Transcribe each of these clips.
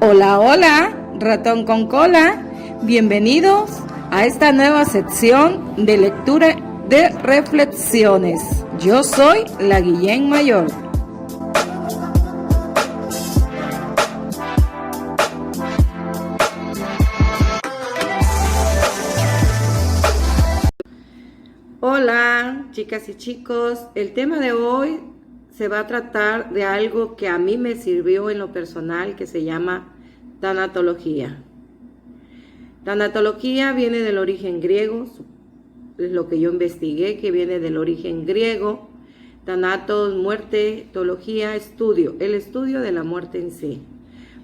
Hola, hola, ratón con cola. Bienvenidos a esta nueva sección de lectura de reflexiones. Yo soy la Guillén Mayor. Hola, chicas y chicos. El tema de hoy se va a tratar de algo que a mí me sirvió en lo personal, que se llama tanatología. Tanatología viene del origen griego, es lo que yo investigué, que viene del origen griego. Tanatos, muerte, teología, estudio, el estudio de la muerte en sí.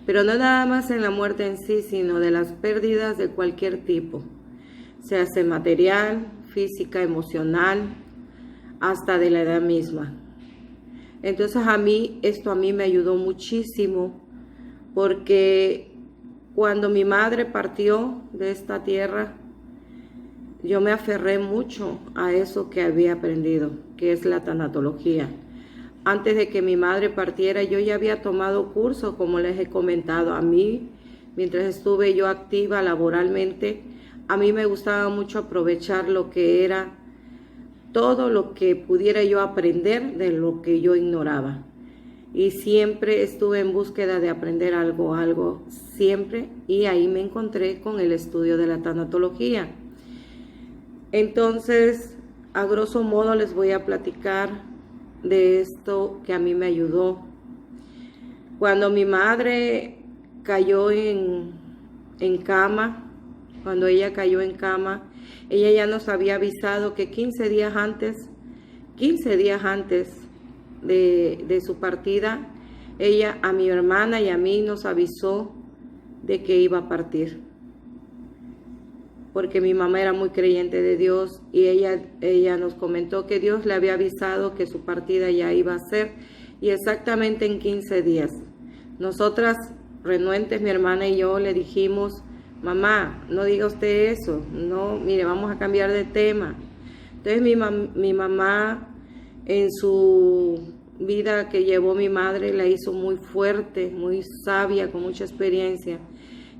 Pero no nada más en la muerte en sí, sino de las pérdidas de cualquier tipo, se hace material, física, emocional, hasta de la edad misma. Entonces esto a mí me ayudó muchísimo, porque cuando mi madre partió de esta tierra, yo me aferré mucho a eso que había aprendido, que es la tanatología. Antes de que mi madre partiera, yo ya había tomado cursos, como les he comentado. A mí, mientras estuve yo activa laboralmente, a mí me gustaba mucho aprovechar lo que era todo lo que pudiera yo aprender de lo que yo ignoraba. Y siempre estuve en búsqueda de aprender algo, siempre. Y ahí me encontré con el estudio de la tanatología. Entonces, a grosso modo les voy a platicar de esto que a mí me ayudó. Cuando mi madre cayó en cama, cuando ella cayó en cama, ella ya nos había avisado que 15 días antes de su partida, ella a mi hermana y a mí nos avisó de que iba a partir. Porque mi mamá era muy creyente de Dios y ella nos comentó que Dios le había avisado que su partida ya iba a ser, y exactamente en 15 días. Nosotras, renuentes, mi hermana y yo, le dijimos: mamá, no diga usted eso, no, mire, vamos a cambiar de tema. Entonces mi mamá, en su vida que llevó mi madre, la hizo muy fuerte, muy sabia, con mucha experiencia.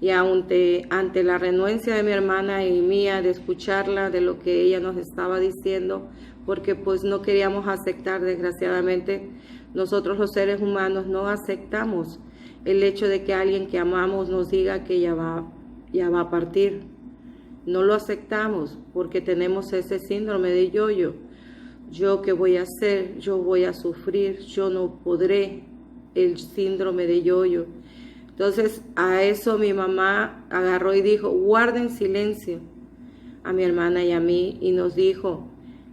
Y ante la renuencia de mi hermana y mía de escucharla, de lo que ella nos estaba diciendo, porque pues no queríamos aceptar, desgraciadamente, nosotros los seres humanos no aceptamos el hecho de que alguien que amamos nos diga que ya va a partir. No lo aceptamos porque tenemos ese síndrome de yo-yo. ¿Yo qué voy a hacer? Yo voy a sufrir, yo no podré. El síndrome de yo-yo. Entonces a eso mi mamá agarró y dijo: guarden silencio, a mi hermana y a mí, y nos dijo: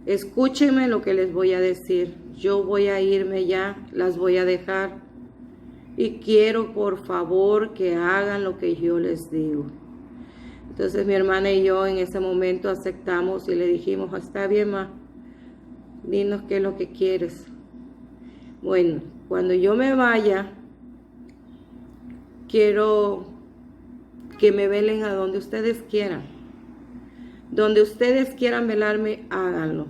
escúchenme lo que les voy a decir, yo voy a irme ya, las voy a dejar, y quiero por favor que hagan lo que yo les digo. Entonces mi hermana y yo en ese momento aceptamos y le dijimos: está bien, ma, dinos qué es lo que quieres. Bueno, cuando yo me vaya, quiero que me velen a donde ustedes quieran. Donde ustedes quieran velarme, háganlo.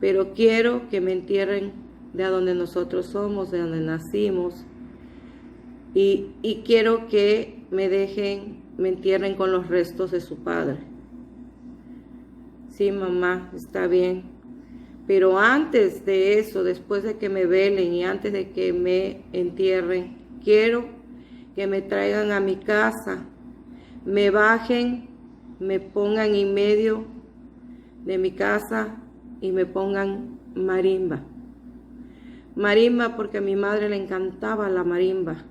Pero quiero que me entierren de donde nosotros somos, de donde nacimos. Y quiero que me entierren con los restos de su padre. Sí, mamá, está bien. Pero antes de eso, después de que me velen y antes de que me entierren, quiero que me traigan a mi casa, me bajen, me pongan en medio de mi casa y me pongan marimba. Marimba, porque a mi madre le encantaba la marimba.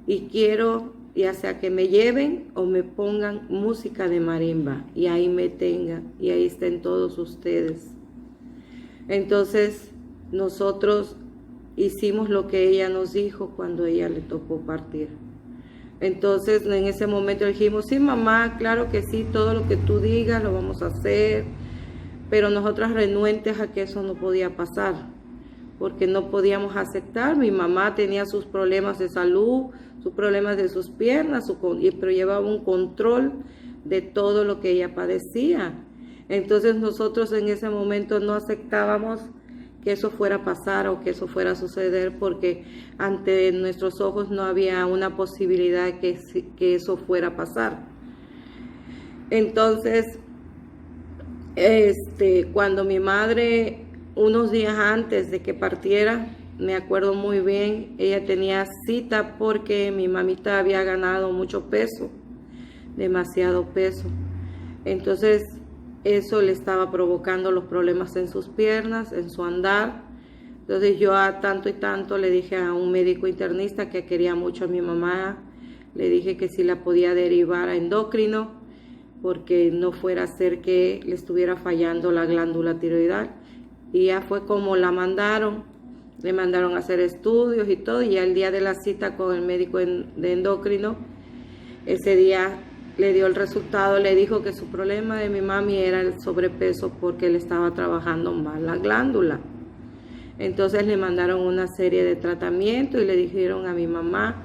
Y quiero ya sea que me lleven o me pongan música de marimba y ahí me tengan y ahí estén todos ustedes. Entonces nosotros hicimos lo que ella nos dijo cuando ella le tocó partir. Entonces en ese momento dijimos: sí, mamá, claro que sí, todo lo que tú digas lo vamos a hacer. Pero nosotras renuentes a que eso no podía pasar, porque no podíamos aceptar. Mi mamá tenía sus problemas de salud, sus problemas de sus piernas, pero llevaba un control de todo lo que ella padecía. Entonces nosotros en ese momento no aceptábamos que eso fuera a pasar o que eso fuera a suceder, porque ante nuestros ojos no había una posibilidad que eso fuera a pasar. Entonces, cuando mi madre, unos días antes de que partiera, me acuerdo muy bien, ella tenía cita porque mi mamita había ganado mucho peso, demasiado peso. Entonces, eso le estaba provocando los problemas en sus piernas, en su andar. Entonces yo a tanto y tanto le dije a un médico internista que quería mucho a mi mamá, le dije que si la podía derivar a endocrino, porque no fuera a ser que le estuviera fallando la glándula tiroidal. Y ya fue como la mandaron, le mandaron a hacer estudios y todo, y ya el día de la cita con el médico de endocrino, ese día le dio el resultado, le dijo que su problema de mi mami era el sobrepeso porque le estaba trabajando mal la glándula. Entonces le mandaron una serie de tratamientos y le dijeron a mi mamá,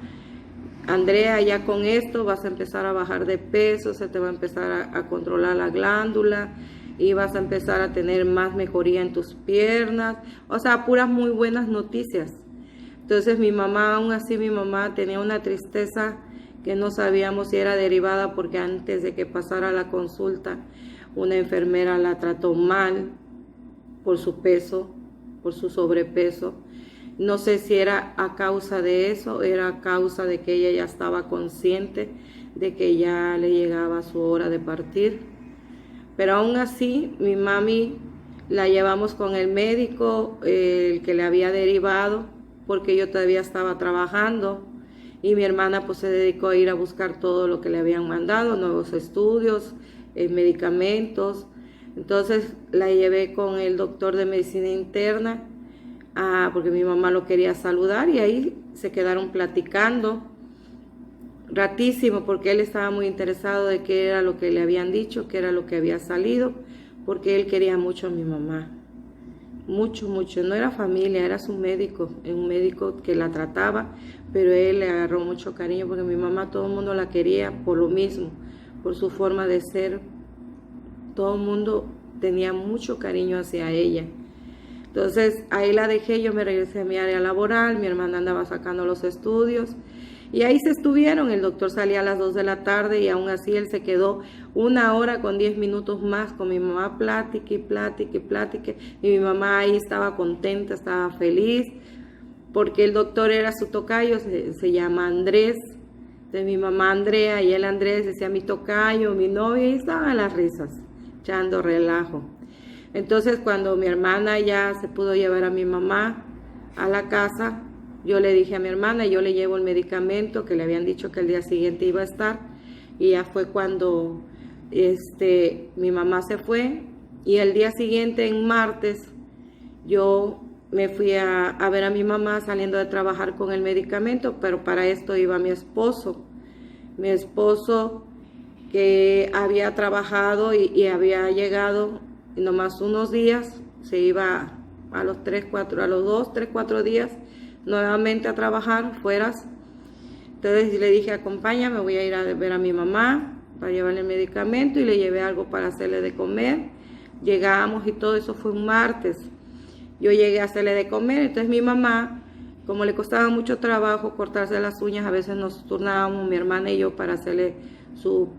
Andrea, ya con esto vas a empezar a bajar de peso, se te va a empezar a controlar la glándula y vas a empezar a tener más mejoría en tus piernas. O sea, puras muy buenas noticias. Entonces mi mamá, aún así mi mamá tenía una tristeza que no sabíamos si era derivada porque antes de que pasara la consulta, una enfermera la trató mal por su peso, por su sobrepeso. No sé si era a causa de eso, era a causa de que ella ya estaba consciente de que ya le llegaba su hora de partir. Pero aún así, mi mami la llevamos con el médico, el que le había derivado, porque yo todavía estaba trabajando. Y mi hermana pues se dedicó a ir a buscar todo lo que le habían mandado, nuevos estudios, medicamentos. Entonces la llevé con el doctor de medicina interna, porque mi mamá lo quería saludar, y ahí se quedaron platicando ratísimo, porque él estaba muy interesado de qué era lo que le habían dicho, qué era lo que había salido, porque él quería mucho a mi mamá. Mucho, no era familia, era su médico, un médico que la trataba, pero él le agarró mucho cariño porque mi mamá todo el mundo la quería por lo mismo, por su forma de ser. Todo el mundo tenía mucho cariño hacia ella. Entonces ahí la dejé, yo me regresé a mi área laboral, mi hermana andaba sacando los estudios y ahí se estuvieron. El doctor salía a las 2 de la tarde y aún así él se quedó 1 hora con 10 minutos más con mi mamá, plática y mi mamá ahí estaba contenta, estaba feliz porque el doctor era su tocayo, se llama Andrés. Entonces mi mamá Andrea y él Andrés, decía mi tocayo, mi novio, y estaban las risas, echando relajo. Entonces cuando mi hermana ya se pudo llevar a mi mamá a la casa, yo le dije a mi hermana, yo le llevo el medicamento que le habían dicho que el día siguiente iba a estar, y ya fue cuando mi mamá se fue, y el día siguiente, en martes, yo me fui a ver a mi mamá saliendo de trabajar con el medicamento, pero para esto iba mi esposo que había trabajado y había llegado nomás unos días, se iba a los 2, 3, 4 días nuevamente a trabajar fuera. Entonces le dije, acompáñame, voy a ir a ver a mi mamá para llevarle el medicamento, y le llevé algo para hacerle de comer. Llegamos y todo eso fue un martes. Yo llegué a hacerle de comer, entonces mi mamá, como le costaba mucho trabajo cortarse las uñas, a veces nos turnábamos mi hermana y yo para hacerle su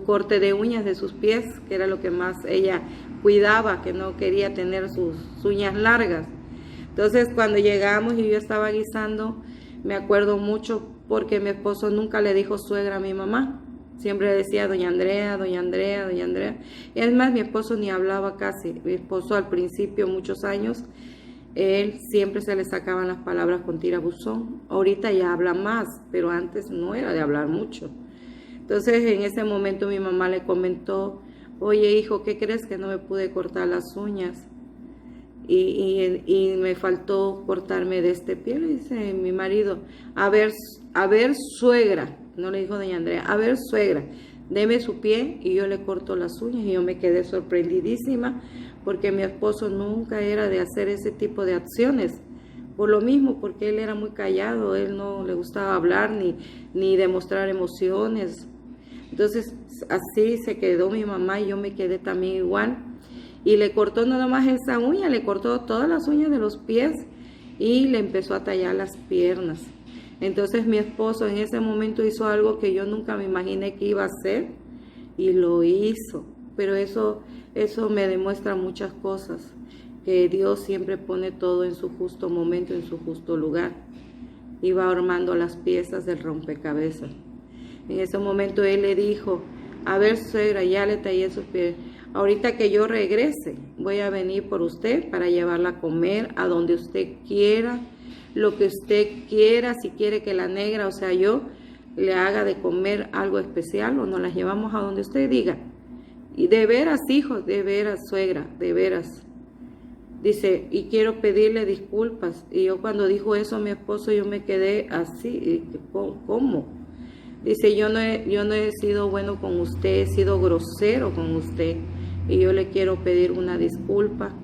corte de uñas de sus pies, que era lo que más ella cuidaba, que no quería tener sus uñas largas. Entonces cuando llegamos y yo estaba guisando, me acuerdo mucho porque mi esposo nunca le dijo suegra a mi mamá, siempre decía doña Andrea, doña Andrea, doña Andrea. Y además mi esposo ni hablaba casi, mi esposo al principio, muchos años, él siempre se le sacaban las palabras con tirabuzón. Ahorita ya habla más, pero antes no era de hablar mucho. Entonces en ese momento mi mamá le comentó, oye hijo, ¿qué crees que no me pude cortar las uñas? Y me faltó cortarme de este pie. Le dice mi marido, a ver suegra, no le dijo doña Andrea, a ver suegra, deme su pie y yo le corto las uñas. Y yo me quedé sorprendidísima porque mi esposo nunca era de hacer ese tipo de acciones. Por lo mismo, porque él era muy callado, él no le gustaba hablar ni demostrar emociones. Entonces así se quedó mi mamá y yo me quedé también igual. y le cortó no nomás esa uña, le cortó todas las uñas de los pies y le empezó a tallar las piernas. Entonces mi esposo en ese momento hizo algo que yo nunca me imaginé que iba a hacer y lo hizo. Pero eso me demuestra muchas cosas, que Dios siempre pone todo en su justo momento, en su justo lugar. Iba armando las piezas del rompecabezas. En ese momento él le dijo, a ver, suegra, ya le tallé sus pies. Ahorita que yo regrese, voy a venir por usted para llevarla a comer a donde usted quiera, lo que usted quiera, si quiere que la negra, o sea, yo le haga de comer algo especial o nos las llevamos a donde usted diga. Y de veras, hijo, de veras, suegra, de veras. Dice, y quiero pedirle disculpas. Y yo cuando dijo eso a mi esposo, yo me quedé así, ¿cómo? Dice, yo no he sido bueno con usted, he sido grosero con usted. Y yo le quiero pedir una disculpa,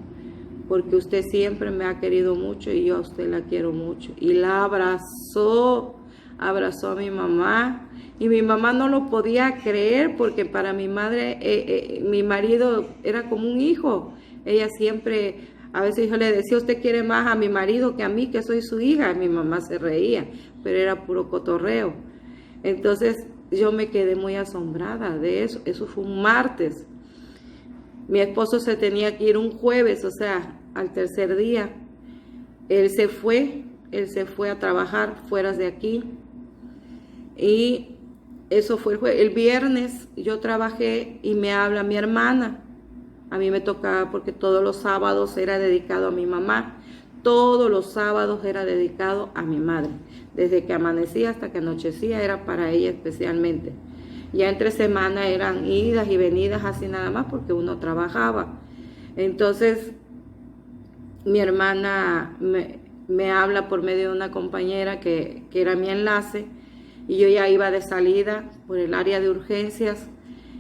porque usted siempre me ha querido mucho y yo a usted la quiero mucho. Y la abrazó a mi mamá. Y mi mamá no lo podía creer, porque para mi madre, mi marido era como un hijo. Ella siempre, a veces yo le decía, usted quiere más a mi marido que a mí, que soy su hija. Y mi mamá se reía, pero era puro cotorreo. Entonces yo me quedé muy asombrada de eso. Eso fue un martes. Mi esposo se tenía que ir un jueves, o sea, al tercer día. Él se fue a trabajar fuera de aquí. Y eso fue el viernes. Yo trabajé y me habla mi hermana. A mí me tocaba porque todos los sábados era dedicado a mi mamá. Todos los sábados era dedicado a mi madre. Desde que amanecía hasta que anochecía era para ella especialmente. Ya entre semana eran idas y venidas así nada más porque uno trabajaba. Entonces mi hermana me habla por medio de una compañera que era mi enlace, y yo ya iba de salida por el área de urgencias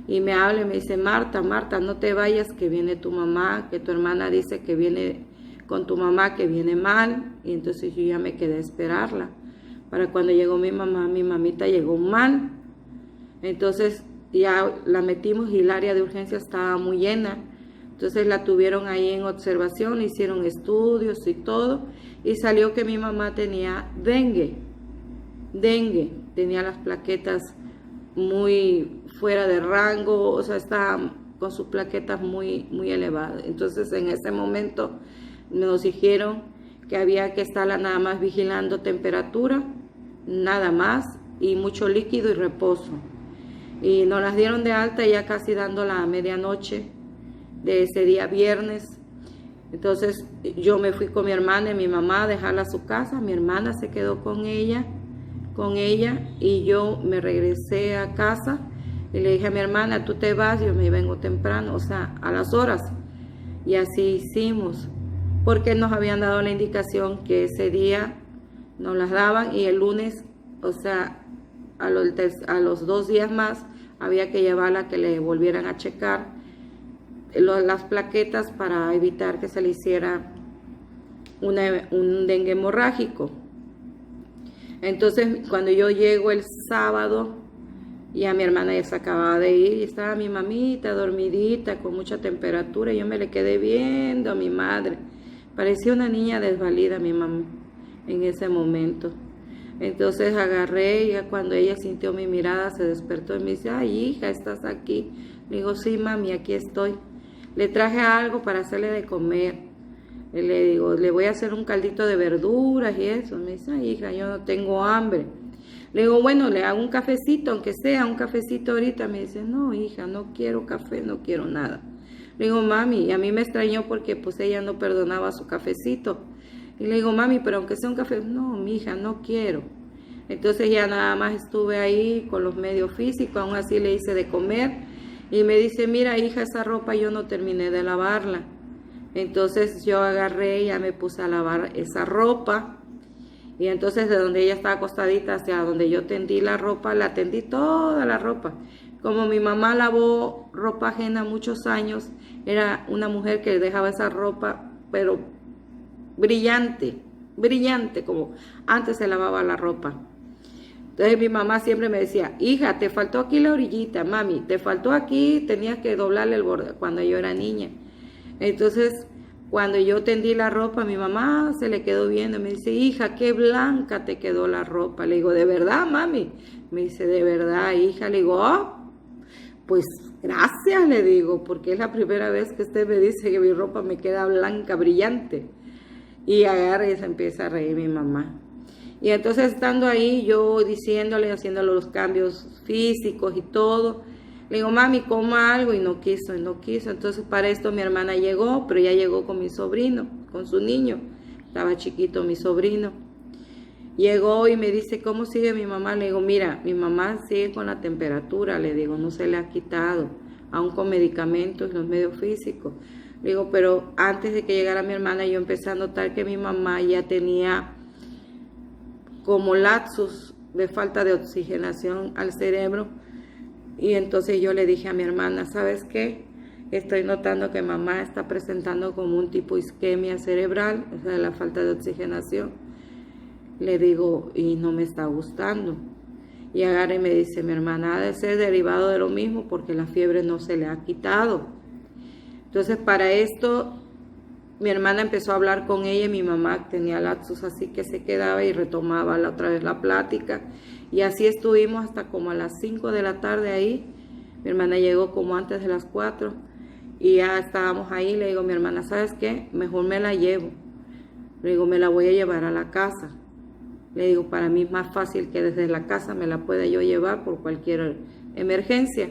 y me habla y me dice, Marta, no te vayas, que viene tu mamá, que tu hermana dice que viene con tu mamá, que viene mal. Y entonces yo ya me quedé a esperarla. Para cuando llegó mi mamá, mi mamita llegó mal. Entonces ya la metimos y el área de urgencias estaba muy llena. Entonces la tuvieron ahí en observación, le hicieron estudios y todo. Y salió que mi mamá tenía dengue. Tenía las plaquetas muy fuera de rango, o sea, estaba con sus plaquetas muy elevadas. Entonces en ese momento nos dijeron que había que estarla nada más vigilando temperatura, nada más, y mucho líquido y reposo. Y nos las dieron de alta ya casi dando la medianoche de ese día viernes. Entonces yo me fui con mi hermana y mi mamá a dejarla a su casa. Mi hermana se quedó con ella y yo me regresé a casa y le dije a mi hermana, tú te vas, yo me vengo temprano, o sea, a las horas. Y así hicimos, porque nos habían dado la indicación que ese día nos las daban y el lunes, o sea, a los 2 días más había que llevarla, que le volvieran a checar las plaquetas para evitar que se le hiciera un dengue hemorrágico. Entonces cuando yo llego el sábado, ya mi hermana ya se acababa de ir y estaba mi mamita dormidita con mucha temperatura, y yo me le quedé viendo a mi madre. Parecía una niña desvalida mi mamá en ese momento. Entonces agarré, y cuando ella sintió mi mirada se despertó y me dice, ay hija, ¿estás aquí? Le digo, sí mami, aquí estoy. Le traje algo para hacerle de comer. Le digo, le voy a hacer un caldito de verduras y eso. Me dice, ay hija, yo no tengo hambre. Le digo, bueno, le hago un cafecito, aunque sea un cafecito ahorita. Me dice, no hija, no quiero café, no quiero nada. Le digo, mami, y a mí me extrañó porque pues ella no perdonaba su cafecito. Y le digo, mami, pero aunque sea un café, no, mi hija, no quiero. Entonces ya nada más estuve ahí con los medios físicos, aún así le hice de comer. Y me dice, mira hija, esa ropa yo no terminé de lavarla. Entonces yo agarré y ya me puse a lavar esa ropa. Y entonces de donde ella estaba acostadita hacia donde yo tendí la ropa, la tendí toda la ropa. Como mi mamá lavó ropa ajena muchos años, era una mujer que dejaba esa ropa, pero brillante, como antes se lavaba la ropa. Entonces mi mamá siempre me decía, hija, te faltó aquí la orillita, mami, te faltó aquí, tenías que doblarle el borde, cuando yo era niña. Entonces, cuando yo tendí la ropa, mi mamá se le quedó viendo y me dice, hija, qué blanca te quedó la ropa. Le digo, ¿de verdad, mami? Me dice, ¿de verdad, hija? Le digo, oh, pues gracias, le digo, porque es la primera vez que usted me dice que mi ropa me queda blanca, brillante. Y agarra y se empieza a reír mi mamá. Y entonces estando ahí, yo diciéndole, haciéndole los cambios físicos y todo, le digo, mami, coma algo, y no quiso. Entonces para esto mi hermana llegó, pero ya llegó con mi sobrino, con su niño. Estaba chiquito mi sobrino. Llegó y me dice, ¿cómo sigue mi mamá? Le digo, mira, mi mamá sigue con la temperatura, le digo, no se le ha quitado, aún con medicamentos y los medios físicos. Le digo, pero antes de que llegara mi hermana, yo empecé a notar que mi mamá ya tenía como lapsus de falta de oxigenación al cerebro. Y entonces yo le dije a mi hermana, ¿sabes qué? Estoy notando que mamá está presentando como un tipo de isquemia cerebral, o sea, la falta de oxigenación. Le digo, y no me está gustando. Y agarra y me dice, mi hermana, ha de ser derivado de lo mismo porque la fiebre no se le ha quitado. Entonces, para esto, mi hermana empezó a hablar con ella y mi mamá tenía lapsus, así que se quedaba y retomaba otra vez la plática. Y así estuvimos hasta como a las 5 de la tarde ahí. Mi hermana llegó como antes de las 4 y ya estábamos ahí. Le digo, mi hermana, ¿sabes qué? Mejor me la llevo. Le digo, me la voy a llevar a la casa. Le digo, para mí es más fácil que desde la casa me la pueda yo llevar por cualquier emergencia.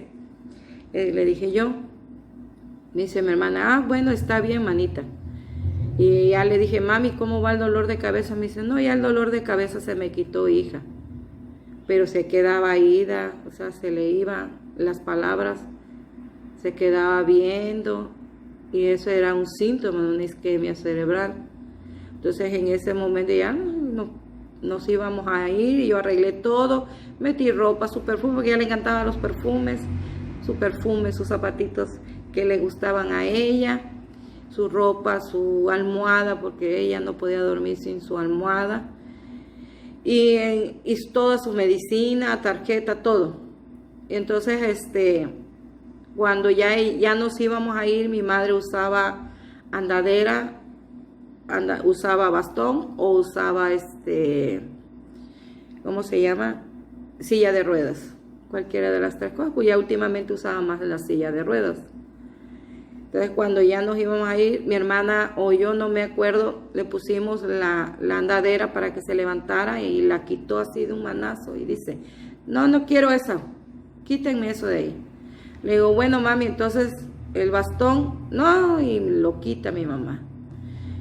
Le dije yo. Me dice mi hermana, bueno, está bien, manita. Y ya le dije, mami, ¿cómo va el dolor de cabeza? Me dice, no, ya el dolor de cabeza se me quitó, hija. Pero se quedaba ida, o sea, se le iban las palabras, se quedaba viendo, y eso era un síntoma de una isquemia cerebral. Entonces, en ese momento ya nos íbamos a ir, y yo arreglé todo, metí ropa, su perfume, porque a ella le encantaban los perfumes, sus zapatitos que le gustaban a ella, su ropa, su almohada, porque ella no podía dormir sin su almohada, y toda su medicina, tarjeta, todo. Y entonces, cuando ya nos íbamos a ir, mi madre usaba andadera, usaba bastón o usaba, ¿cómo se llama? Silla de ruedas. Cualquiera de las tres cosas, pues ya últimamente usaba más la silla de ruedas. Entonces, cuando ya nos íbamos a ir, mi hermana o yo, no me acuerdo, le pusimos la andadera para que se levantara y la quitó así de un manazo y dice, no quiero eso, quítenme eso de ahí. Le digo, bueno, mami, entonces el bastón, no, y lo quita mi mamá.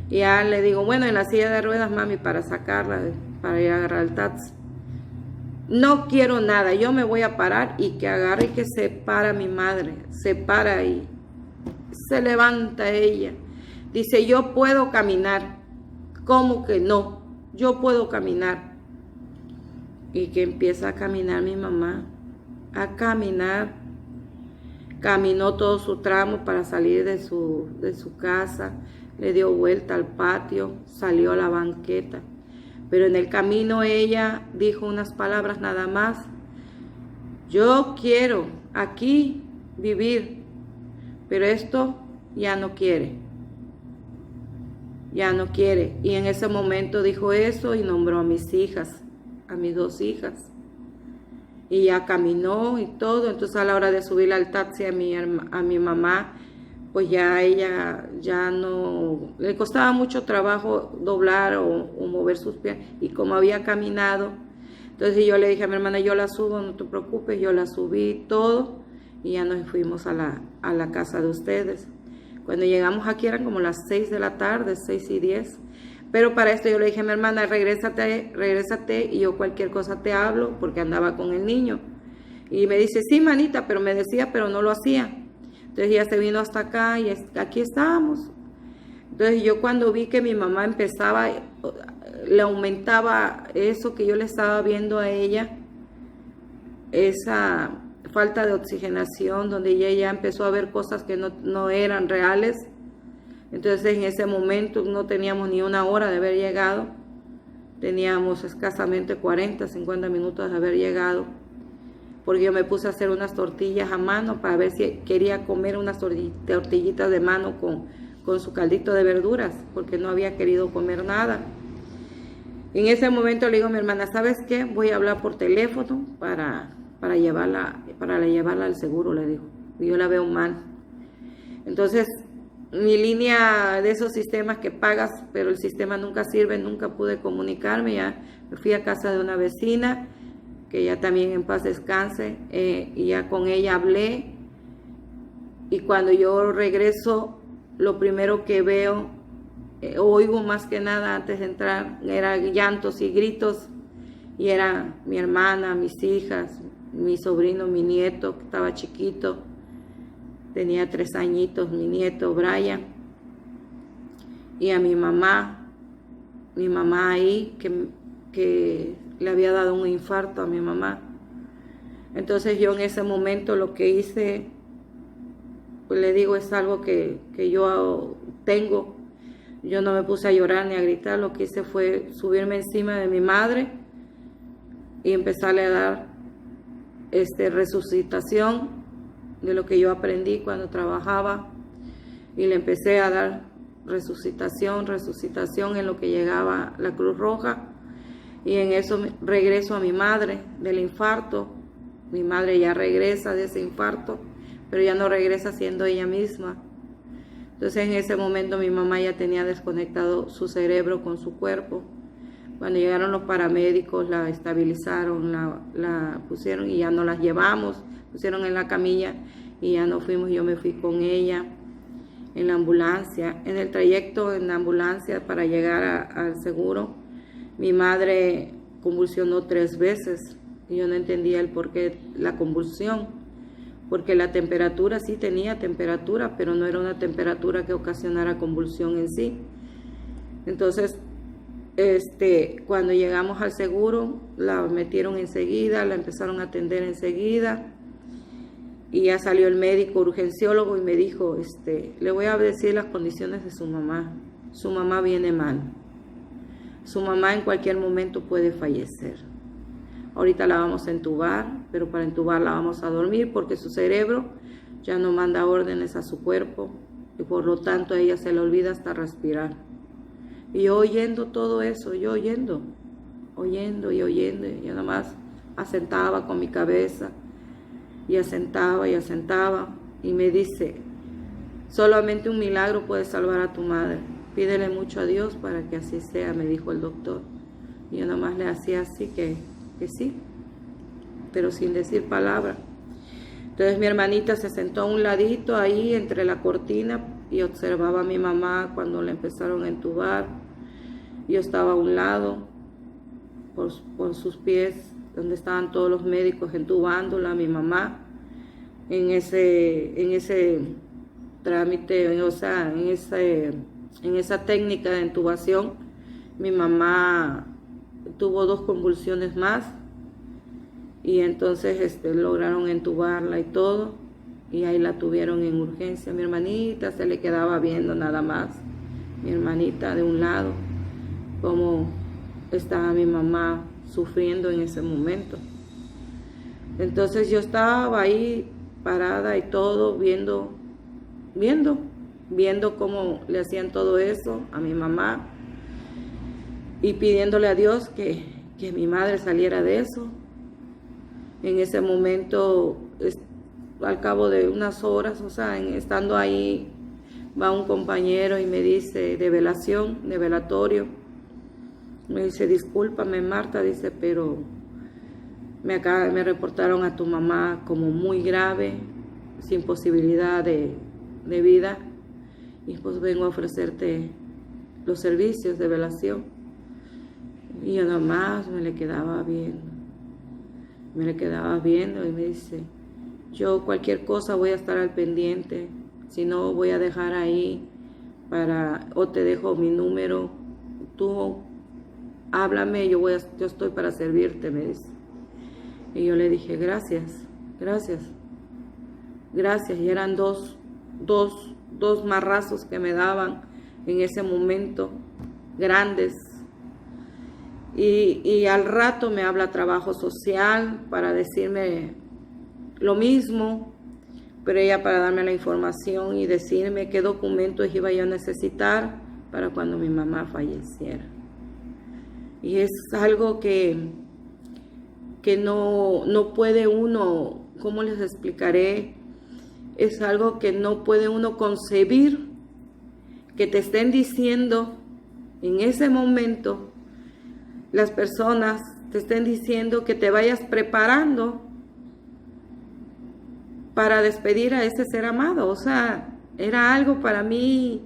Y ya le digo, bueno, en la silla de ruedas, mami, para sacarla, para ir a agarrar el taxi. No quiero nada, yo me voy a parar, y que agarre y que se para mi madre, se para ahí. Se levanta ella, dice, yo puedo caminar. ¿Cómo que no? Yo puedo caminar. Y que empieza a caminar mi mamá, a caminar. Caminó todo su tramo para salir de su casa, le dio vuelta al patio, salió a la banqueta. Pero en el camino ella dijo unas palabras nada más. Yo quiero aquí vivir, pero esto ya no quiere. Ya no quiere. Y en ese momento dijo eso y nombró a mis hijas, a mis 2 hijas. Y ya caminó y todo. Entonces, a la hora de subir al taxi a mi mamá, pues ya ella ya no, le costaba mucho trabajo doblar o mover sus pies. Y como había caminado, entonces yo le dije a mi hermana, yo la subo, no te preocupes, yo la subí todo. Y ya nos fuimos a la casa de ustedes. Cuando llegamos aquí eran como las 6 de la tarde, 6:10. Pero para esto yo le dije a mi hermana, regrésate y yo cualquier cosa te hablo, porque andaba con el niño. Y me dice, sí, manita, pero me decía, pero no lo hacía. Entonces ya se vino hasta acá y aquí estábamos. Entonces yo cuando vi que mi mamá empezaba, le aumentaba eso que yo le estaba viendo a ella, esa falta de oxigenación, donde ella ya empezó a ver cosas que no eran reales. Entonces en ese momento no teníamos ni una hora de haber llegado, teníamos escasamente 40, 50 minutos de haber llegado, porque yo me puse a hacer unas tortillas a mano para ver si quería comer unas tortillitas de mano con con su caldito de verduras, porque no había querido comer nada. En ese momento le digo a mi hermana, ¿sabes qué? Voy a hablar por teléfono para llevarla al seguro, le digo. Y yo la veo mal. Entonces, mi línea de esos sistemas que pagas, pero el sistema nunca sirve, nunca pude comunicarme. Ya me fui a casa de una vecina, que ya también en paz descanse, y ya con ella hablé. Y cuando yo regreso, lo primero que veo, oigo más que nada antes de entrar, era llantos y gritos, y era mi hermana, mis hijas, mi sobrino, mi nieto, que estaba chiquito, tenía 3 añitos, mi nieto Brian, y a mi mamá ahí, que le había dado un infarto a mi mamá. Entonces yo en ese momento lo que hice, pues le digo, es algo que yo tengo. Yo no me puse a llorar ni a gritar, lo que hice fue subirme encima de mi madre y empezarle a dar resucitación de lo que yo aprendí cuando trabajaba, y le empecé a dar resucitación en lo que llegaba la Cruz Roja, y en eso regreso a mi madre del infarto. Mi madre ya regresa de ese infarto, pero ya no regresa siendo ella misma. Entonces en ese momento mi mamá ya tenía desconectado su cerebro con su cuerpo. Cuando llegaron los paramédicos, la estabilizaron, la pusieron y ya no las llevamos, pusieron en la camilla y ya no fuimos. Yo me fui con ella en la ambulancia. En el trayecto en la ambulancia para llegar al seguro, mi madre convulsionó 3 veces y yo no entendía el porqué la convulsión, porque la temperatura, sí tenía temperatura, pero no era una temperatura que ocasionara convulsión en sí. Entonces, cuando llegamos al seguro, la metieron enseguida, la empezaron a atender enseguida, y ya salió el médico urgenciólogo y me dijo, le voy a decir las condiciones de su mamá. Su mamá viene mal. Su mamá en cualquier momento puede fallecer. Ahorita la vamos a entubar, pero para entubarla vamos a dormir porque su cerebro ya no manda órdenes a su cuerpo y por lo tanto a ella se le olvida hasta respirar. Y yo oyendo todo eso, oyendo, y yo nomás asentaba con mi cabeza y asentaba, y me dice, solamente un milagro puede salvar a tu madre, pídele mucho a Dios para que así sea, me dijo el doctor. Y yo nomás le hacía así que sí, pero sin decir palabra. Entonces mi hermanita se sentó a un ladito ahí entre la cortina y observaba a mi mamá cuando la empezaron a entubar. Yo estaba a un lado, por sus pies, donde estaban todos los médicos entubándola, mi mamá, en ese trámite, o sea, en esa técnica de intubación. Mi mamá tuvo 2 convulsiones más y entonces lograron entubarla y todo, y ahí la tuvieron en urgencia. Mi hermanita se le quedaba viendo nada más, mi hermanita de un lado, cómo estaba mi mamá sufriendo en ese momento. Entonces yo estaba ahí parada y todo, viendo cómo le hacían todo eso a mi mamá y pidiéndole a Dios que mi madre saliera de eso. En ese momento, al cabo de unas horas, o sea, estando ahí, va un compañero y me dice, de velatorio, me dice, discúlpame Marta, dice, pero me reportaron a tu mamá como muy grave, sin posibilidad de vida, y pues vengo a ofrecerte los servicios de velación. Y yo nomás me le quedaba viendo y me dice, yo cualquier cosa voy a estar al pendiente, si no voy a dejar ahí o te dejo mi número, tú háblame, yo estoy para servirte, me dice. Y yo le dije, gracias, y eran dos marrazos que me daban en ese momento, grandes. Y al rato me habla trabajo social para decirme lo mismo, pero ella para darme la información y decirme qué documentos iba yo a necesitar para cuando mi mamá falleciera. Y es algo que no puede uno, ¿cómo les explicaré? Es algo que no puede uno concebir, que te estén diciendo en ese momento, las personas te estén diciendo que te vayas preparando para despedir a ese ser amado. O sea, era algo para mí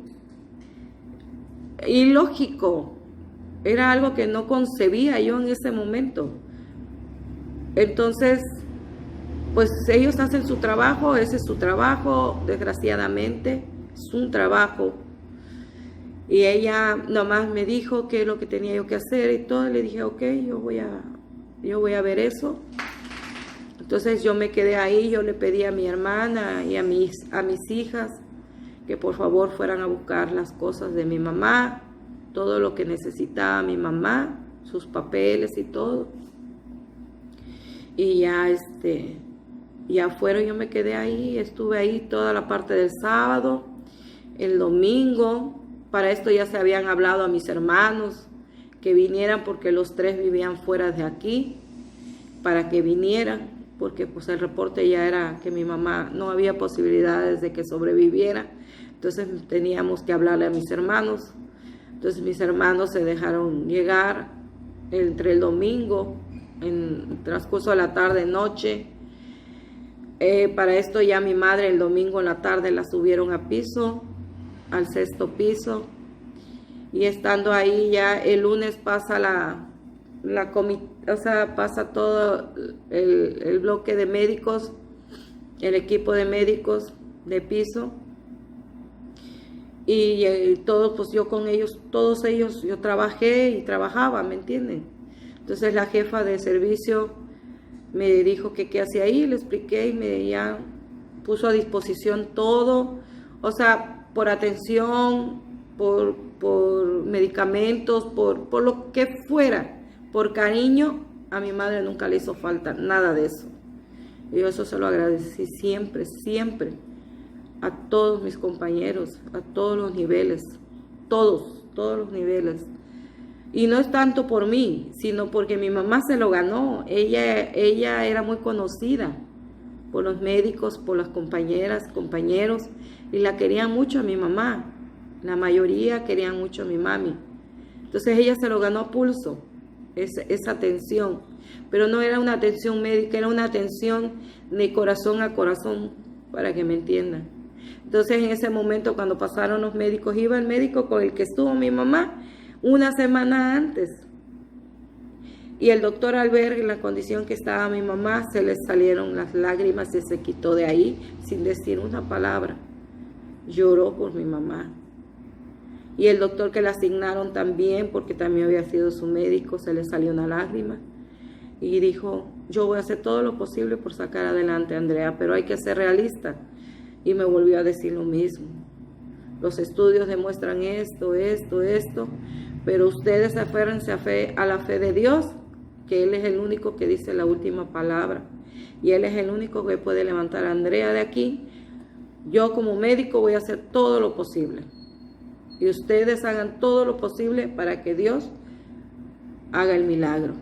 ilógico, era algo que no concebía yo en ese momento. Entonces, pues ellos hacen su trabajo, ese es su trabajo, desgraciadamente, es un trabajo. Y ella nomás me dijo qué es lo que tenía yo que hacer y todo, y le dije, ok, yo voy a ver eso. Entonces yo me quedé ahí, yo le pedí a mi hermana y a mis hijas que por favor fueran a buscar las cosas de mi mamá, todo lo que necesitaba mi mamá, sus papeles y todo. Y ya fueron, yo me quedé ahí, estuve ahí toda la parte del sábado, el domingo. Para esto ya se habían hablado a mis hermanos que vinieran porque los 3 vivían fuera de aquí, para que vinieran, porque pues el reporte ya era que mi mamá no había posibilidades de que sobreviviera. Entonces teníamos que hablarle a mis hermanos. Entonces mis hermanos se dejaron llegar entre el domingo, en el transcurso de la tarde, noche. Para esto ya mi madre el domingo en la tarde la subieron a piso, al 6º piso, y estando ahí ya el lunes pasa pasa todo el bloque de médicos, el equipo de médicos de piso, y todos, pues yo con ellos, todos ellos, yo trabajé y trabajaba, ¿me entienden? Entonces la jefa de servicio me dijo que qué hacía ahí, le expliqué y me ya puso a disposición todo, o sea, por atención, por medicamentos, por lo que fuera, por cariño. A mi madre nunca le hizo falta nada de eso. Y yo eso se lo agradecí siempre, siempre, a todos mis compañeros, a todos los niveles, todos los niveles. Y no es tanto por mí, sino porque mi mamá se lo ganó. Ella era muy conocida por los médicos, por las compañeras, compañeros, y la querían mucho a mi mamá. La mayoría querían mucho a mi mami. Entonces ella se lo ganó a pulso, esa atención. Pero no era una atención médica, era una atención de corazón a corazón, para que me entiendan. Entonces en ese momento, cuando pasaron los médicos, iba el médico con el que estuvo mi mamá una semana antes. Y el doctor, al ver la condición que estaba mi mamá, se le salieron las lágrimas y se quitó de ahí sin decir una palabra. Lloró por mi mamá. Y el doctor que le asignaron también, porque también había sido su médico, se le salió una lágrima. Y dijo, yo voy a hacer todo lo posible por sacar adelante a Andrea, pero hay que ser realista. Y me volvió a decir lo mismo. Los estudios demuestran esto, pero ustedes aférrense a la fe de Dios, que Él es el único que dice la última palabra. Y Él es el único que puede levantar a Andrea de aquí. Yo como médico voy a hacer todo lo posible. Y ustedes hagan todo lo posible para que Dios haga el milagro.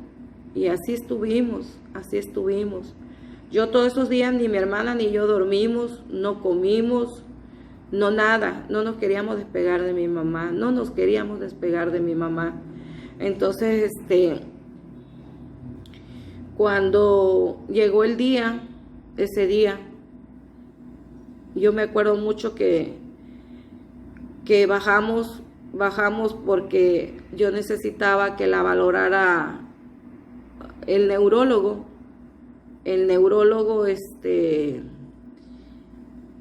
Y así estuvimos. Yo todos esos días ni mi hermana ni yo dormimos, no comimos, no nada. No nos queríamos despegar de mi mamá, Entonces, cuando llegó el día, ese día, yo me acuerdo mucho que bajamos porque yo necesitaba que la valorara el neurólogo,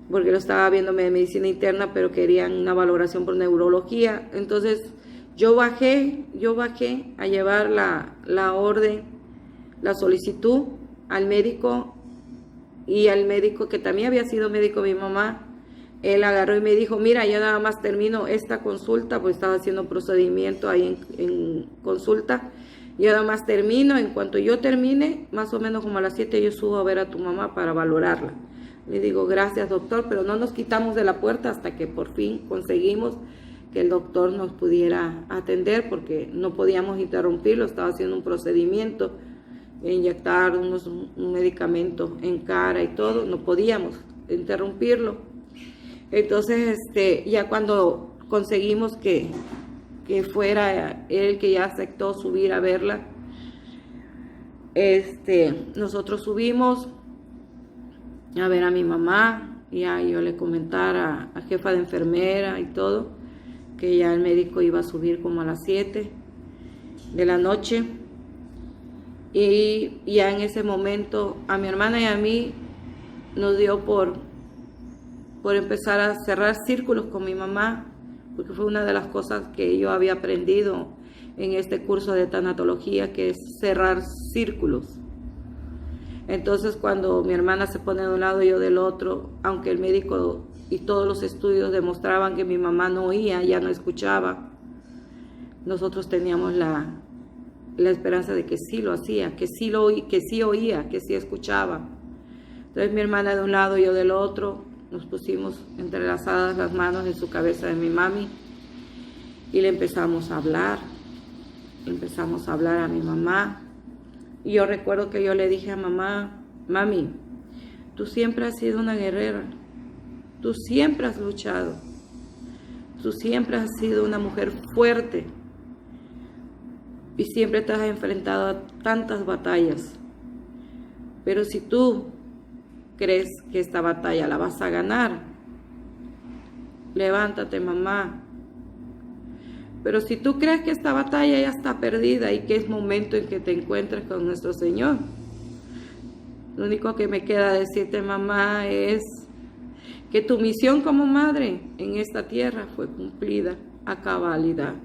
porque lo estaba viendo de medicina interna, pero querían una valoración por neurología. Entonces yo bajé a llevar la orden, la solicitud al médico, y al médico que también había sido médico de mi mamá. Él agarró y me dijo, mira, ya nada más termino esta consulta, pues estaba haciendo procedimiento ahí en consulta. Yo nada más termino, en cuanto yo termine, más o menos como a las 7 yo subo a ver a tu mamá para valorarla. Le digo, gracias doctor, pero no nos quitamos de la puerta hasta que por fin conseguimos que el doctor nos pudiera atender, porque no podíamos interrumpirlo, estaba haciendo un procedimiento, inyectar un medicamento en cara y todo, no podíamos interrumpirlo. Entonces, ya cuando conseguimos que fuera él, que ya aceptó subir a verla, nosotros subimos a ver a mi mamá, y ya yo le comentara a jefa de enfermera y todo, que ya el médico iba a subir como a las 7 de la noche, y ya en ese momento a mi hermana y a mí nos dio por empezar a cerrar círculos con mi mamá, porque fue una de las cosas que yo había aprendido en este curso de tanatología, que es cerrar círculos. Entonces, cuando mi hermana se pone de un lado y yo del otro, aunque el médico y todos los estudios demostraban que mi mamá no oía, ya no escuchaba, nosotros teníamos la esperanza de que sí lo hacía, que sí oía, que sí escuchaba. Entonces mi hermana de un lado y yo del otro, nos pusimos entrelazadas las manos en su cabeza de mi mami y le empezamos a hablar a mi mamá. Y yo recuerdo que yo le dije a mamá, mami, tú siempre has sido una guerrera, tú siempre has luchado, tú siempre has sido una mujer fuerte y siempre te has enfrentado a tantas batallas. Pero si tú crees que esta batalla la vas a ganar, levántate, mamá. Pero si tú crees que esta batalla ya está perdida y que es momento en que te encuentres con nuestro Señor, lo único que me queda decirte, mamá, es que tu misión como madre en esta tierra fue cumplida a cabalidad.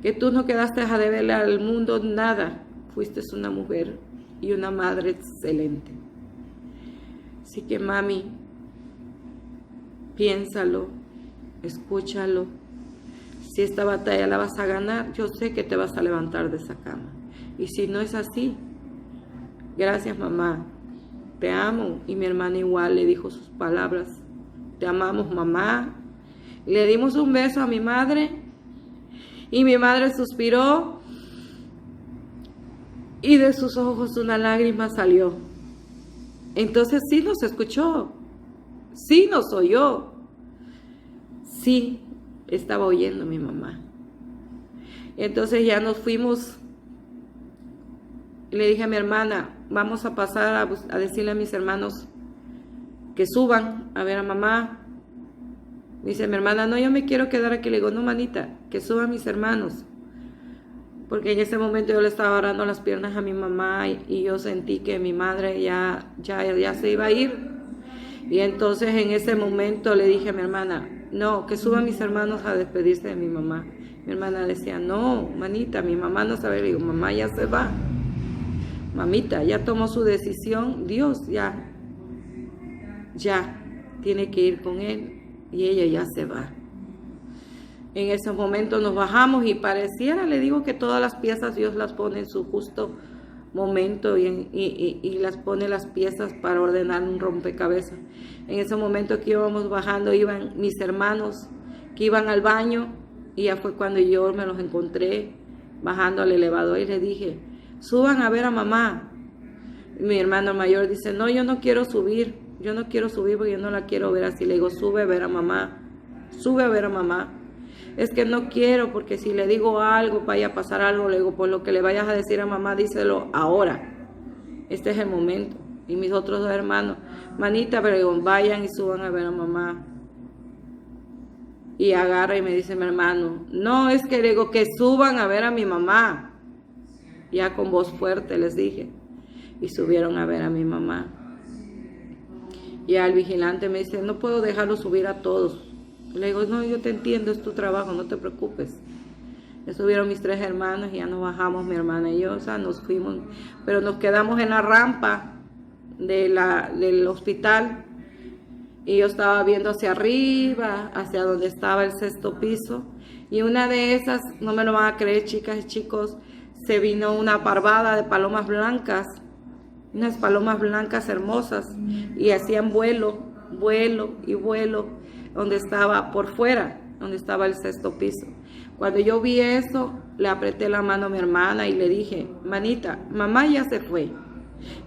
Que tú no quedaste a deberle al mundo nada, fuiste una mujer y una madre excelente. Así que mami, piénsalo, escúchalo. Si esta batalla la vas a ganar, yo sé que te vas a levantar de esa cama. Y si no es así, gracias mamá, te amo. Y mi hermana igual le dijo sus palabras, te amamos mamá. Le dimos un beso a mi madre y mi madre suspiró y de sus ojos una lágrima salió. Entonces sí nos escuchó, sí nos oyó, sí estaba oyendo mi mamá. Entonces ya nos fuimos. Le dije a mi hermana, vamos a pasar a decirle a mis hermanos que suban a ver a mamá. Dice mi hermana, no, yo me quiero quedar aquí. Le digo, no, manita, que suban mis hermanos. Porque en ese momento yo le estaba agarrando las piernas a mi mamá y yo sentí que mi madre ya se iba a ir. Y entonces en ese momento le dije a mi hermana, no, que suban mis hermanos a despedirse de mi mamá. Mi hermana decía, no, manita, mi mamá no sabe. Le digo, mamá ya se va. Mamita, ya tomó su decisión, Dios ya tiene que ir con él y ella ya se va. En ese momento nos bajamos y pareciera, le digo, que todas las piezas Dios las pone en su justo momento y las pone las piezas para ordenar un rompecabezas. En ese momento que íbamos bajando, iban mis hermanos que iban al baño y ya fue cuando yo me los encontré bajando al elevador y le dije, suban a ver a mamá. Y mi hermano mayor dice, no, yo no quiero subir porque yo no la quiero ver así. Le digo, sube a ver a mamá. Es que no quiero, porque si le digo algo, vaya a pasar algo. Le digo, por lo que le vayas a decir a mamá, díselo ahora. Este es el momento. Y mis otros dos hermanos, manita, pero digo, vayan y suban a ver a mamá. Y agarra y me dice mi hermano, no, es que le digo que suban a ver a mi mamá. Ya con voz fuerte les dije. Y subieron a ver a mi mamá. Y al vigilante me dice, no puedo dejarlo subir a todos. Le digo, no, yo te entiendo, es tu trabajo, no te preocupes. Ya subieron mis tres hermanos y ya nos bajamos, mi hermana y yo, o sea, nos fuimos, pero nos quedamos en la rampa del hospital y yo estaba viendo hacia arriba, hacia donde estaba el 6º piso, y una de esas, no me lo van a creer, chicas y chicos, se vino una parvada de palomas blancas unas palomas blancas hermosas, y hacían vuelo, vuelo y vuelo, donde estaba por fuera, donde estaba el sexto piso. Cuando yo vi eso, le apreté la mano a mi hermana y le dije, manita, mamá ya se fue.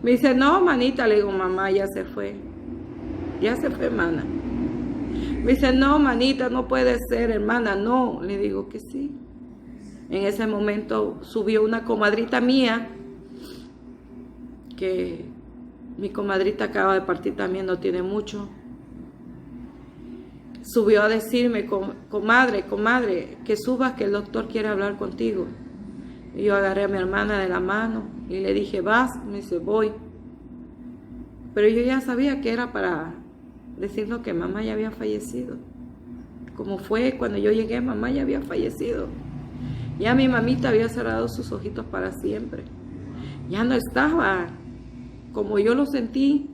Me dice, no, manita, le digo, mamá ya se fue, hermana. Me dice, no, manita, no puede ser, hermana, no. Le digo que sí. En ese momento subió una comadrita mía, que mi comadrita acaba de partir también, no tiene mucho. Subió a decirme, comadre, que subas, que el doctor quiere hablar contigo. Y yo agarré a mi hermana de la mano y le dije, vas. Me dice, voy. Pero yo ya sabía que era para decirnos que mamá ya había fallecido. Como fue cuando yo llegué, mamá ya había fallecido. Ya mi mamita había cerrado sus ojitos para siempre. Ya no estaba como yo lo sentí